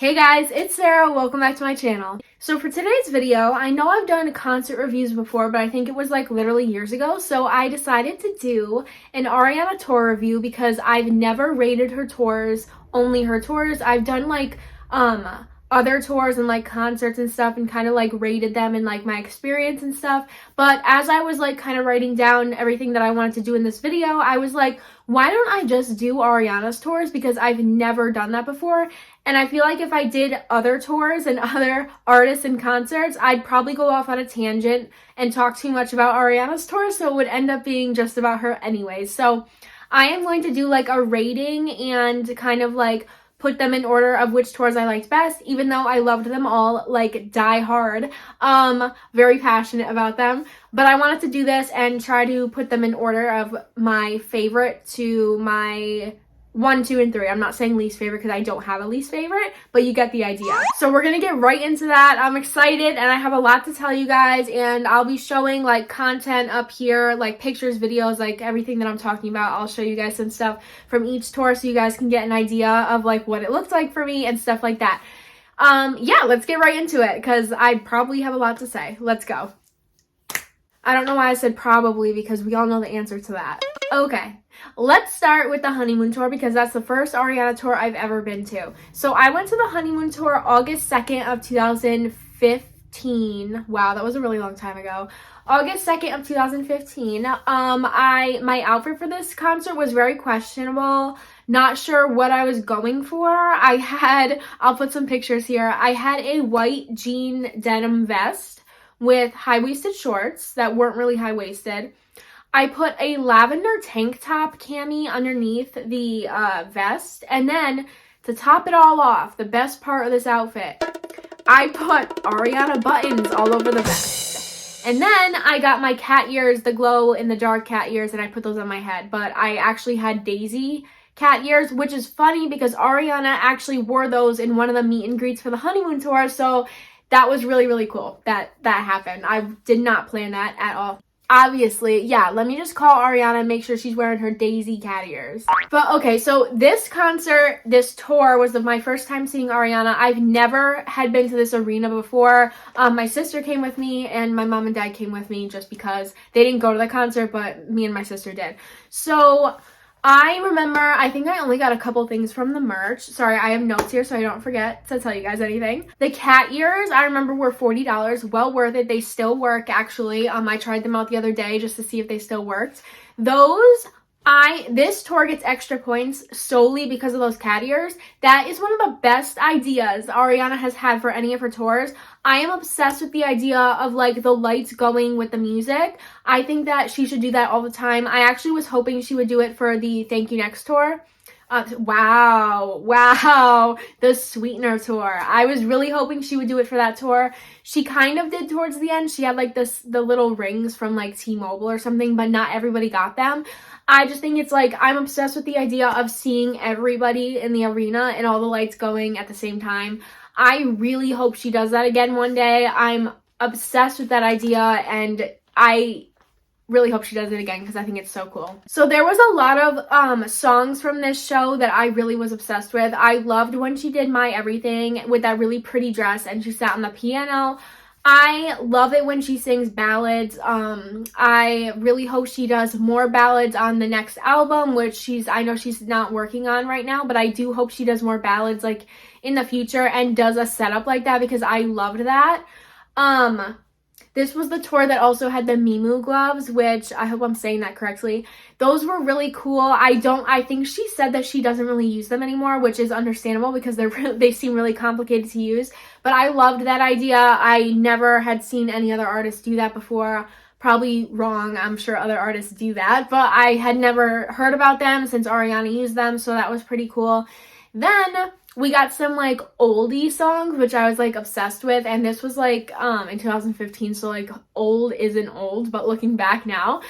Hey guys, it's Sarah. Welcome back to my channel. So for today's video, I know I've done concert reviews before, but I think it was like literally years ago. So I decided to do an Ariana tour review because I've never rated her tours, only her tours. I've done like other tours and like concerts and stuff and kind of like rated them and like my experience and stuff. But as I was like kind of writing down everything that I wanted to do in this video, I was like, why don't I just do Ariana's tours, because I've never done that before. And I feel like if I did other tours and other artists and concerts, I'd probably go off on a tangent and talk too much about Ariana's tours, so it would end up being just about her anyways. So I am going to do like a rating and kind of like put them in order of which tours I liked best, even though I loved them all like die hard. Very passionate about them. But I wanted to do this and try to put them in order of my favorite to my 1, 2, and 3. I'm not saying least favorite because I don't have a least favorite, but you get the idea. So we're gonna get right into that. I'm excited and I have a lot to tell you guys, and I'll be showing like content up here, like pictures, videos, like everything that I'm talking about. I'll show you guys some stuff from each tour so you guys can get an idea of like what it looks like for me and stuff like that. Yeah, let's get right into it because I probably have a lot to say. Let's go. I don't know why I said probably, because we all know the answer to that. Okay, let's start with the honeymoon tour because that's the first Ariana tour I've ever been to. So I went to the honeymoon tour August 2nd of 2015. Wow, that was a really long time ago. August 2nd of 2015. My outfit for this concert was very questionable. Not sure what I was going for. I'll put some pictures here. I had a white jean denim vest with high-waisted shorts that weren't really high-waisted. I put a lavender tank top cami underneath the vest, and then to top it all off, the best part of this outfit, I put Ariana buttons all over the vest. And then I got my cat ears, the glow in the dark cat ears, and I put those on my head. But I actually had daisy cat ears, which is funny because Ariana actually wore those in one of the meet and greets for the honeymoon tour, so that was really, really cool that happened. I did not plan that at all. Obviously, yeah, let me just call Ariana and make sure she's wearing her daisy cat ears. But okay, so this concert, this tour was my first time seeing Ariana. I've never had been to this arena before. My sister came with me and my mom and dad came with me just because they didn't go to the concert, but me and my sister did. So I remember, I think I only got a couple things from the merch. Sorry, I have notes here so I don't forget to tell you guys anything. The cat ears, I remember, were $40. Well worth it. They still work, actually. I tried them out the other day just to see if they still worked. This tour gets extra points solely because of those cat ears. That is one of the best ideas Ariana has had for any of her tours. I am obsessed with the idea of like the lights going with the music. I think that she should do that all the time. I actually was hoping she would do it for the Thank You Next tour. Wow, the Sweetener tour. I was really hoping she would do it for that tour. She kind of did towards the end. She had like the little rings from like T-Mobile or something, but not everybody got them. I just think it's like, I'm obsessed with the idea of seeing everybody in the arena and all the lights going at the same time. I really hope she does that again one day. I'm obsessed with that idea, and I really hope she does it again because I think it's so cool. So there was a lot of songs from this show that I really was obsessed with. I loved when she did My Everything with that really pretty dress and she sat on the piano. I love it when she sings ballads. I really hope she does more ballads on the next album, which I know she's not working on right now, but I do hope she does more ballads like in the future and does a setup like that because I loved that. This was the tour that also had the Mimu gloves, which I hope I'm saying that correctly. Those were really cool. I think she said that she doesn't really use them anymore, which is understandable because they seem really complicated to use. But I loved that idea. I never had seen any other artists do that before. Probably wrong. I'm sure other artists do that, but I had never heard about them since Ariana used them, so that was pretty cool. Then we got some like oldie songs, which I was like obsessed with, and this was like in 2015, so like old isn't old, but looking back now.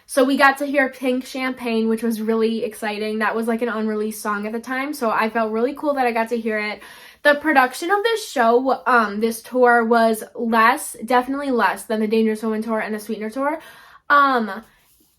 So we got to hear Pink Champagne, which was really exciting. That was like an unreleased song at the time, so I felt really cool that I got to hear it. The production of this show, this tour, was definitely less than the Dangerous Woman tour and the Sweetener tour.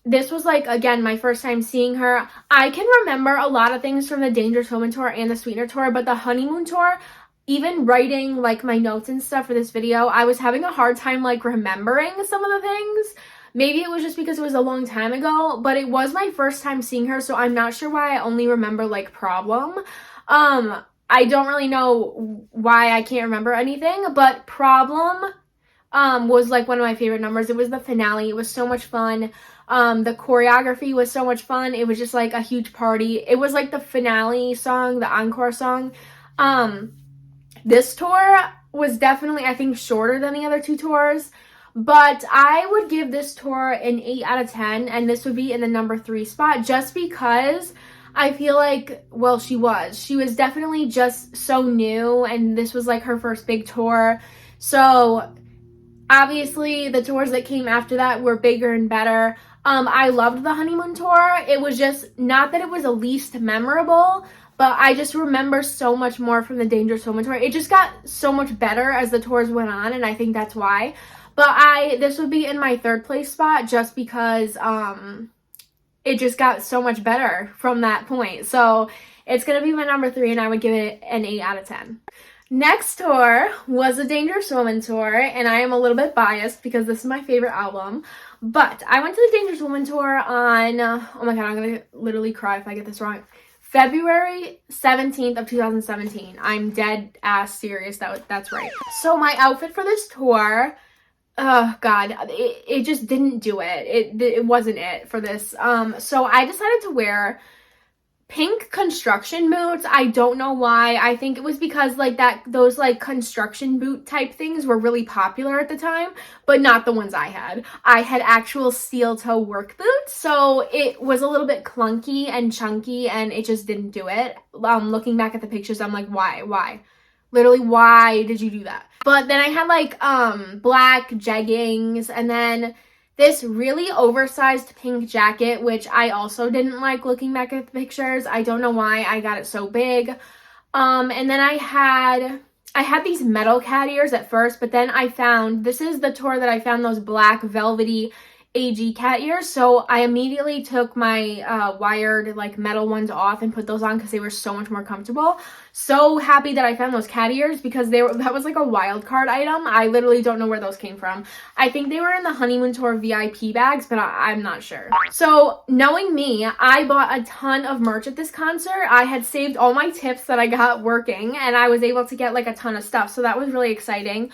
this was like, again, my first time seeing her. I can remember a lot of things from the Dangerous Woman tour and the Sweetener tour, but the honeymoon tour, even writing like my notes and stuff for this video, I was having a hard time like remembering some of the things. Maybe it was just because it was a long time ago, but it was my first time seeing her, so I'm not sure why I only remember like Problem. I don't really know why I can't remember anything, but Problem was like one of my favorite numbers. It was the finale. It was so much fun. The choreography was so much fun. It was just like a huge party. It was like the finale song, the encore song. This tour was definitely, I think, shorter than the other two tours, but I would give this tour an 8 out of 10, and this would be in the number 3 spot just because I feel like, well, she was definitely just so new, and this was like her first big tour. So obviously the tours that came after that were bigger and better. I loved the honeymoon tour. It was just, not that it was the least memorable, but I just remember so much more from the Dangerous Woman tour. It just got so much better as the tours went on, and I think that's why. But this would be in my 3rd place spot just because it just got so much better from that point. So it's going to be my number 3, and I would give it an 8 out of 10. Next tour was the Dangerous Woman tour, and I am a little bit biased because this is my favorite album. But I went to the Dangerous Woman tour on, oh my god, I'm going to literally cry if I get this wrong, February 17th of 2017. I'm dead ass serious. That's right. So my outfit for this tour, oh god, it just didn't do it. It wasn't it for this. So I decided to wear pink construction boots. I don't know why. I think it was because like those like construction boot type things were really popular at the time, but not the ones I had. I had actual steel toe work boots, so it was a little bit clunky and chunky, and it just didn't do it. Looking back at the pictures, I'm like, why? Literally, why did you do that? But then I had like black jeggings, and then this really oversized pink jacket, which I also didn't like looking back at the pictures. I don't know why I got it so big. And then I had these metal cat ears at first, but then this is the tour that I found those black velvety AG cat ears, so I immediately took my wired like metal ones off and put those on because they were so much more comfortable. So happy that I found those cat ears because that was like a wild card item. I literally don't know where those came from. I think they were in the honeymoon tour VIP bags, but I'm not sure. So knowing me, I bought a ton of merch at this concert. I had saved all my tips that I got working, and I was able to get like a ton of stuff, so that was really exciting.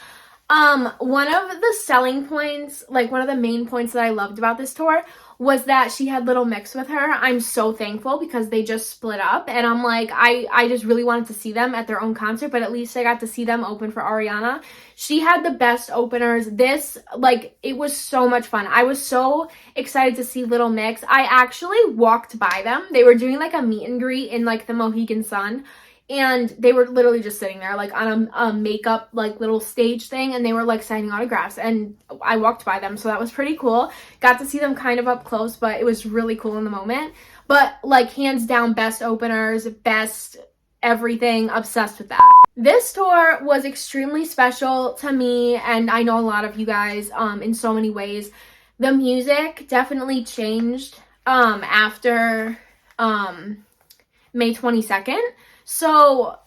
One of the selling points, like one of the main points that I loved about this tour was that she had Little Mix with her. I'm so thankful because they just split up, and I'm like, I just really wanted to see them at their own concert, but at least I got to see them open for Ariana. She had the best openers. It was so much fun. I was so excited to see Little Mix. I actually walked by them. They were doing like a meet and greet in like the Mohegan Sun. And they were literally just sitting there like on a makeup like little stage thing, and they were like signing autographs, and I walked by them, so that was pretty cool. Got to see them kind of up close, but it was really cool in the moment. But like hands down, best openers, best everything, obsessed with that. This tour was extremely special to me, and I know a lot of you guys in so many ways. The music definitely changed after May 22nd. So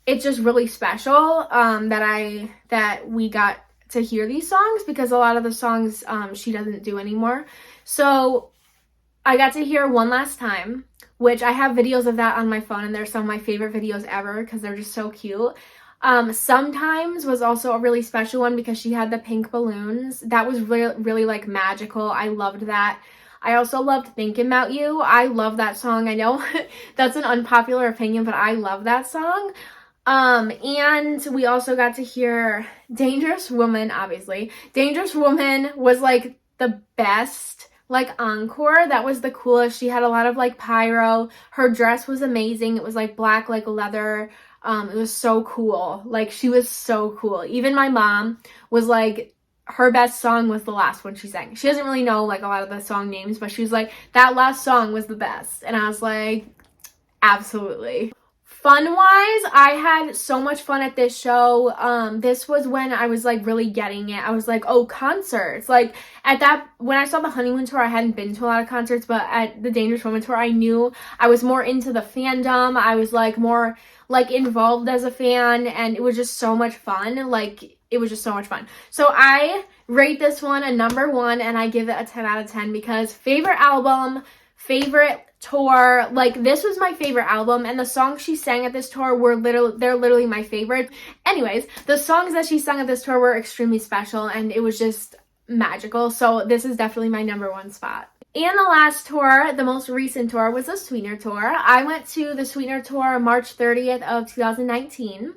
it's just really special that we got to hear these songs, because a lot of the songs she doesn't do anymore. So I got to hear One Last Time, which I have videos of that on my phone, and they're some of my favorite videos ever because they're just so cute. Sometimes was also a really special one because she had the pink balloons. That was really, really like magical. I loved that. I also loved Thinking About You. I love that song. I know that's an unpopular opinion, but I love that song. And we also got to hear Dangerous Woman, obviously. Dangerous Woman was like the best like encore. That was the coolest. She had a lot of like pyro. Her dress was amazing. It was like black like leather. It was so cool. Like, she was so cool. Even my mom was like, her best song was the last one she sang. She doesn't really know like a lot of the song names, but she was like, that last song was the best. And I was like, absolutely. Fun-wise, I had so much fun at this show. This was when I was like really getting it. I was like, oh, concerts. Like when I saw the honeymoon tour, I hadn't been to a lot of concerts, but at the Dangerous Woman tour, I knew I was more into the fandom. I was like more like involved as a fan, and it was just so much fun. Like, it was just so much fun. So I rate this one a number 1, and I give it a 10 out of 10 because favorite album, favorite tour. Like, this was my favorite album, and the songs she sang at this tour were they're literally my favorite. Anyways, the songs that she sang at this tour were extremely special, and it was just magical. So this is definitely my number 1 spot. And the last tour, the most recent tour, was the Sweetener tour. I went to the Sweetener tour March 30th of 2019.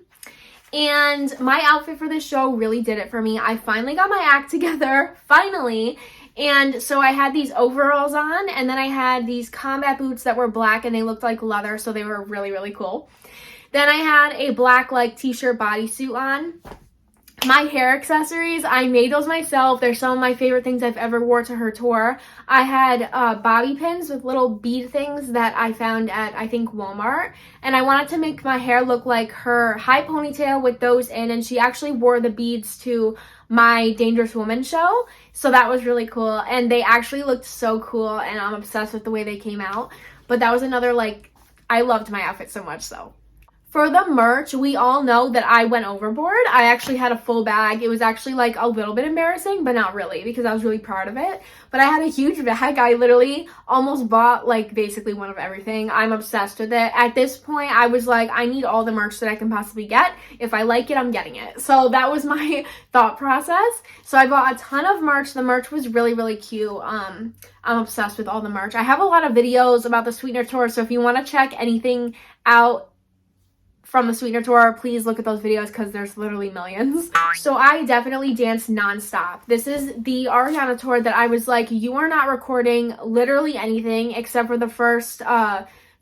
And my outfit for this show really did it for me. I finally got my act together, finally. And so I had these overalls on, and then I had these combat boots that were black, and they looked like leather, so they were really, really cool. Then I had a black, like, t-shirt bodysuit on. My hair accessories, I made those myself. They're some of my favorite things I've ever wore to her tour. I had bobby pins with little bead things that I found at, I think, Walmart. And I wanted to make my hair look like her high ponytail with those in. And she actually wore the beads to my Dangerous Woman show. So that was really cool. And they actually looked so cool. And I'm obsessed with the way they came out. But that was another, like, I loved my outfit so much, so. For the merch, we all know that I went overboard. I actually had a full bag. It was actually like a little bit embarrassing, but not really because I was really proud of it. But I had a huge bag. I literally almost bought like basically one of everything. I'm obsessed with it. At this point, I was like, I need all the merch that I can possibly get. If I like it, I'm getting it. So that was my thought process. So I bought a ton of merch. The merch was really, really cute. I'm obsessed with all the merch. I have a lot of videos about the Sweetener tour. So if you want to check anything out from the Sweetener tour, please look at those videos because there's literally millions. So I definitely danced nonstop. This is the Ariana tour that I was like, you are not recording literally anything except for the first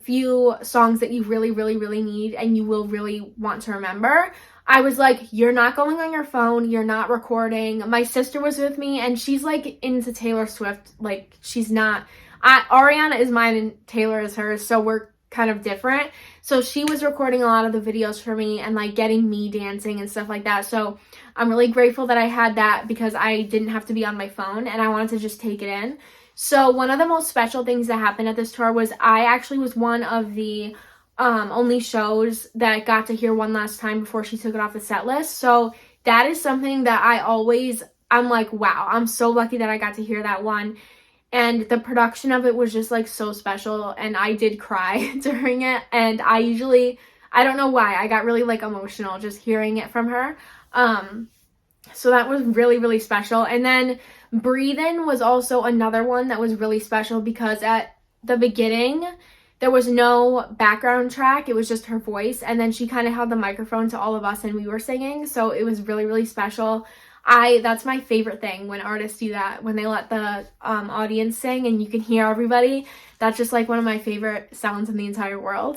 few songs that you really, really, really need and you will really want to remember. I was like, you're not going on your phone, you're not recording. My sister was with me and she's like into Taylor Swift. Like, she's not, Ariana is mine and Taylor is hers, so we're kind of different. So she was recording a lot of the videos for me and like getting me dancing and stuff like that. So I'm really grateful that I had that because I didn't have to be on my phone and I wanted to just take it in. So one of the most special things that happened at this tour was I actually was one of the only shows that got to hear One Last Time before she took it off the set list. So that is something that I'm like, wow, I'm so lucky that I got to hear that one. And the production of it was just like so special, and I did cry during it. And I don't know why, I got really like emotional just hearing it from her. So that was really, really special. And then Breathin' was also another one that was really special because at the beginning there was no background track, it was just her voice, and then she kind of held the microphone to all of us and we were singing, so it was really, really special. That's my favorite thing when artists do that, when they let the audience sing and you can hear everybody. That's just like one of my favorite sounds in the entire world.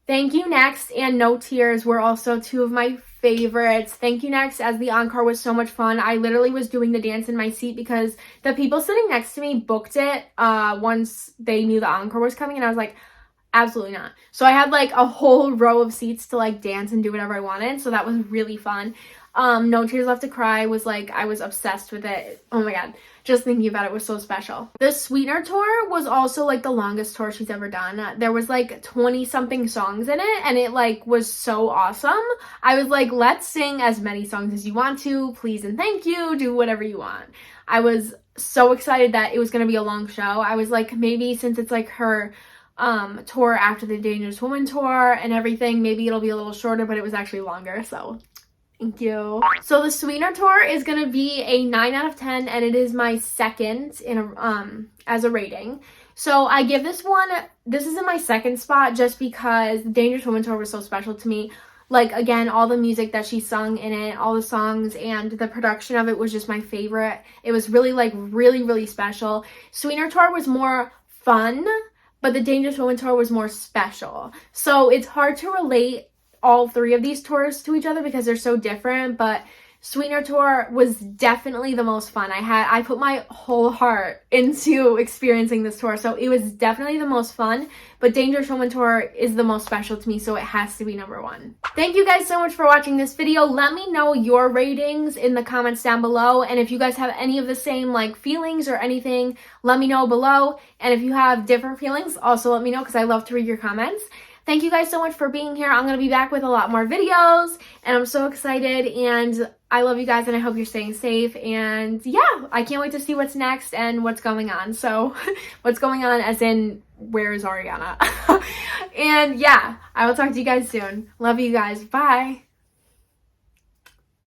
Thank You Next and No Tears were also two of my favorites. Thank You Next as the encore was so much fun. I literally was doing the dance in my seat because the people sitting next to me booked it once they knew the encore was coming, and I was like, absolutely not. So I had like a whole row of seats to like dance and do whatever I wanted, so that was really fun. No Tears Left to Cry was like, I was obsessed with it. Oh my god, just thinking about it was so special. The Sweetener tour was also like the longest tour she's ever done. There was like 20 something songs in it and it like was so awesome. I was like, let's sing as many songs as you want to, please and thank you, do whatever you want. I was so excited that it was going to be a long show. I was like, maybe since it's like her tour after the Dangerous Woman tour and everything, maybe it'll be a little shorter, but it was actually longer, so thank you. So the Sweetener tour is going to be a 9 out of 10 and it is my second as a rating. So I give this one, this is in my second spot just because the Dangerous Woman tour was so special to me. Like, again, all the music that she sung in it, all the songs, and the production of it was just my favorite. It was really, like, really, really special. Sweetener tour was more fun, but the Dangerous Woman tour was more special. So it's hard to relate all three of these tours to each other because they're so different, but Sweetener tour was definitely the most fun. I put my whole heart into experiencing this tour, so it was definitely the most fun, but Dangerous Woman tour is the most special to me, so it has to be number one. Thank you guys so much for watching this video. Let me know your ratings in the comments down below, and if you guys have any of the same like feelings or anything, let me know below, and if you have different feelings, also let me know, because I love to read your comments. Thank you guys so much for being here. I'm going to be back with a lot more videos, and I'm so excited, and I love you guys, and I hope you're staying safe, and yeah, I can't wait to see what's next and what's going on. So, what's going on as in, where is Ariana? And yeah, I will talk to you guys soon. Love you guys. Bye.